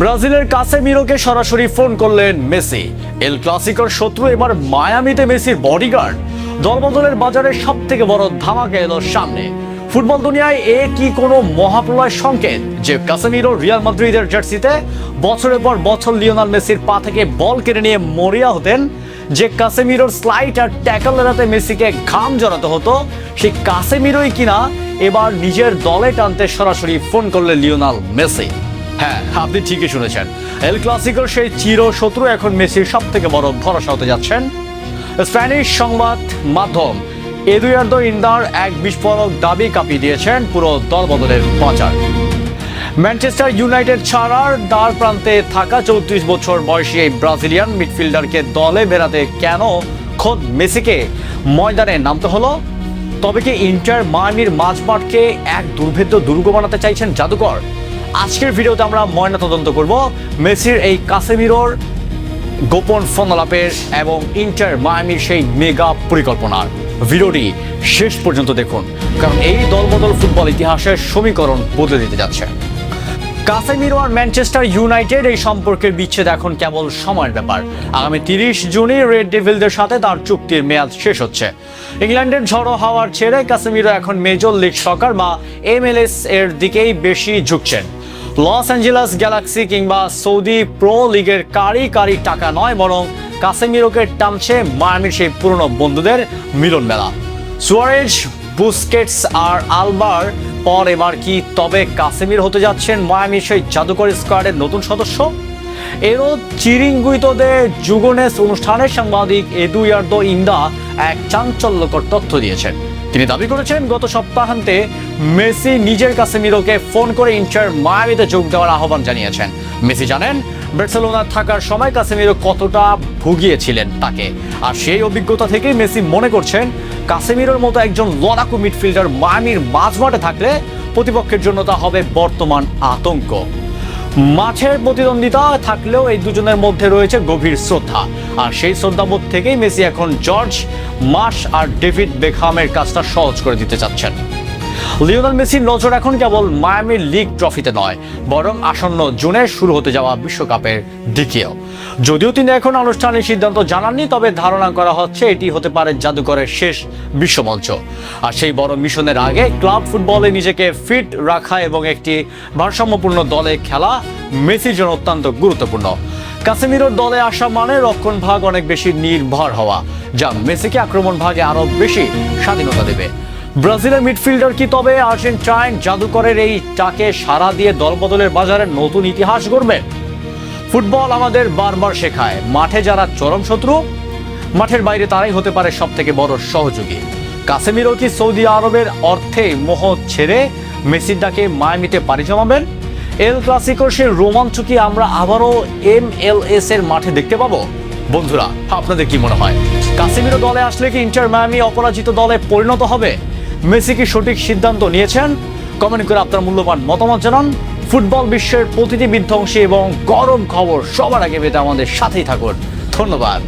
ব্রাজিলের কাসেমিরোকে সরাসরি ফোন করলেন মেসি। এল ক্লাসিকোর শত্রু এবার মায়ামিতে মেসির বডিগার্ড। দলবদলের বাজারে সব থেকে বড় ধামাকা এলো সামনে। ফুটবল দুনিয়ায় এ কি কোনো মহাপ্রলয় সংকেত যে কাসেমিরো রিয়াল মাদ্রিদের জার্সিতে বছরের পর বছর লিওনেল মেসির পা থেকে বল কেড়ে নিয়ে মরিয়া হতেন, যে কাসেমিরোর স্লাইড আর ট্যাকল এড়াতে মেসিকে ঘাম জড়াতে হতো, সেই কাসেমিরোই কিনা এবার নিজের দলে টানতে সরাসরি ফোন করলেন লিওনেল মেসি। হ্যাঁ, আপনি ঠিকই শুনেছেন, এল ক্লাসিকোর সেই চির শত্রু এখন মেসির সব থেকে বড় ভরসা হতে যাচ্ছেন। স্প্যানিশ সংবাদ মাধ্যম এদুয়ার্দো ইন্দার এক বিস্ফোরক দাবি কাঁপিয়ে দিয়েছেন পুরো দলবদলের বাজার। ম্যানচেস্টার ইউনাইটেড ছাড়ার দ্বার প্রান্তে থাকা 34 বছর বয়সী এই ব্রাজিলিয়ান মিডফিল্ডারকে দলে বেরাতে কেন খোদ মেসিকে ময়দানে নামতে হলো? তবে কি ইন্টার মায়ামির মাঝমাঠকে এক দুর্ভেদ্য দুর্গ বানাতে চাইছেন জাদুকর? আজকের ভিডিওতে আমরা ময়নাতদন্ত করব মেসির এই কাসেমিরোর গোপন ফোনালাপের এবং ইন্টার মায়ামির সেই মেগা পরিকল্পনার। ভিডিওটি শেষ পর্যন্ত দেখুন, কারণ এই দলবদল ফুটবল ইতিহাসের সমীকরণ বদলে দিতে যাচ্ছে। কাসেমিরো আর ম্যানচেস্টার ইউনাইটেড এই সম্পর্কের বিচ্ছেদ এখন কেবল সময়ের ব্যাপার। আগামী 30 জুনই রেড ডেভিলদের সাথে তার চুক্তির মেয়াদ শেষ হচ্ছে। ইংল্যান্ডের ঝড়ো হাওয়ার ছেড়ে কাসেমিরো এখন মেজর লিগ সকার বা MLS এর দিকেই বেশি ঝুঁকছেন। লস অ্যাঞ্জেলাস গ্যালাক্সি কিংবা সৌদি প্রো লিগের কারি কারি টাকা নয়, বরং কাসেমিরোকে টানছে মায়ামির সেই পুরনো বন্ধুদের মিলন মেলা। সুয়ারেজ, বুস্কেটস আর আলবার পর এবার কি তবে কাসেমিরো হতে যাচ্ছেন মায়ামির সেই জাদুকর স্কোয়াডের নতুন সদস্য? এরও চিরিঙ্গুইতোদের জুগোনেস অনুষ্ঠানের সাংবাদিক এদুয়ার্দো ইন্দা এক চাঞ্চল্যকর তথ্য দিয়েছেন। তিনি দাবি করেছেন, গত সপ্তাহান্তে মেসি নিজের কাসেমিরোকে ফোন করে ইন্টার মায়ামিতে যোগ দেওয়ার আহ্বান জানিয়েছেন। মেসি জানেন বার্সেলোনা থাকার সময় কাসেমিরো কতটা ভুগিয়েছিলেন তাকে, আর সেই অভিজ্ঞতা থেকে মেসি মনে করছেন কাসেমিরোর মতো একজন লড়াকু মিডফিল্ডার মায়ামির মাঝমাঠে থাকলে প্রতিপক্ষের জন্য তা হবে বর্তমান আতঙ্ক। মাঠের প্রতিদ্বন্দ্বিতা থাকলেও এই দুজনের মধ্যে রয়েছে গভীর শ্রদ্ধা, আর সেই শ্রদ্ধাবোধ থেকেই মেসি এখন জর্জ মাস আর ডেভিড বেকহামের কাজটা সহজ করে দিতে চাচ্ছেন। লিওনেল মেসির নজর এখন কেবল মায়ামির লিগ ট্রফিতে নয়, বরং আসন্ন জুনে শুরু হতে যাওয়া বিশ্বকাপের দিকেও। যদিও তিনি এখন আনুষ্ঠানিক সিদ্ধান্ত জানাননি, তবে ধারণা করা হচ্ছে এটি হতে পারে জাদুকরের শেষ বিশ্বমঞ্চ। আর সেই বড় মিশনের আগে ক্লাব ফুটবলে নিজেকে ফিট রাখা এবং একটি ভারসাম্যপূর্ণ দলে খেলা মেসির জন্য অত্যন্ত গুরুত্বপূর্ণ। কাসেমিরোর দলে আসা মানে রক্ষণ ভাগ অনেক বেশি নির্ভর হওয়া, যা মেসিকে আক্রমণ ভাগে আরো বেশি স্বাধীনতা দেবে। ব্রাজিলের মিডফিল্ডার কি তবে আর্জেন্টাইন জাদুকরের এই টাকে সাড়া দিয়ে দলবদলের বাজারে নতুন ইতিহাস গড়বেন? ফুটবল আমাদের বারবার শেখায়, মাঠে যারা চরম শত্রু, মাঠের বাইরে তারাই হতে পারে সব থেকে বড় সহযোগী। কাসেমিরো কি সৌদি আরবের অর্থে মোহ ছেড়ে মেসির ডাকে মায়ামিতে পাড়ি জমাবেন? এল ক্লাসিকোর সেই রোমাঞ্চ কি আমরা আবারও MLS এর মাঠে দেখতে পাবো? বন্ধুরা, আপনাদের কি মনে হয়, কাসেমিরো দলে আসলে কি ইন্টার মায়ামি অপরাজিত দলে পরিণত হবে? মেসি কি সঠিক সিদ্ধান্ত নিয়েছেন? কমেন্ট করে আপনার মূল্যবান মতামত জানান। ফুটবল বিশ্বের প্রতিটি বিধ্বংসী এবং গরম খবর সবার আগে পেতে আমাদের সাথেই থাকুন। ধন্যবাদ।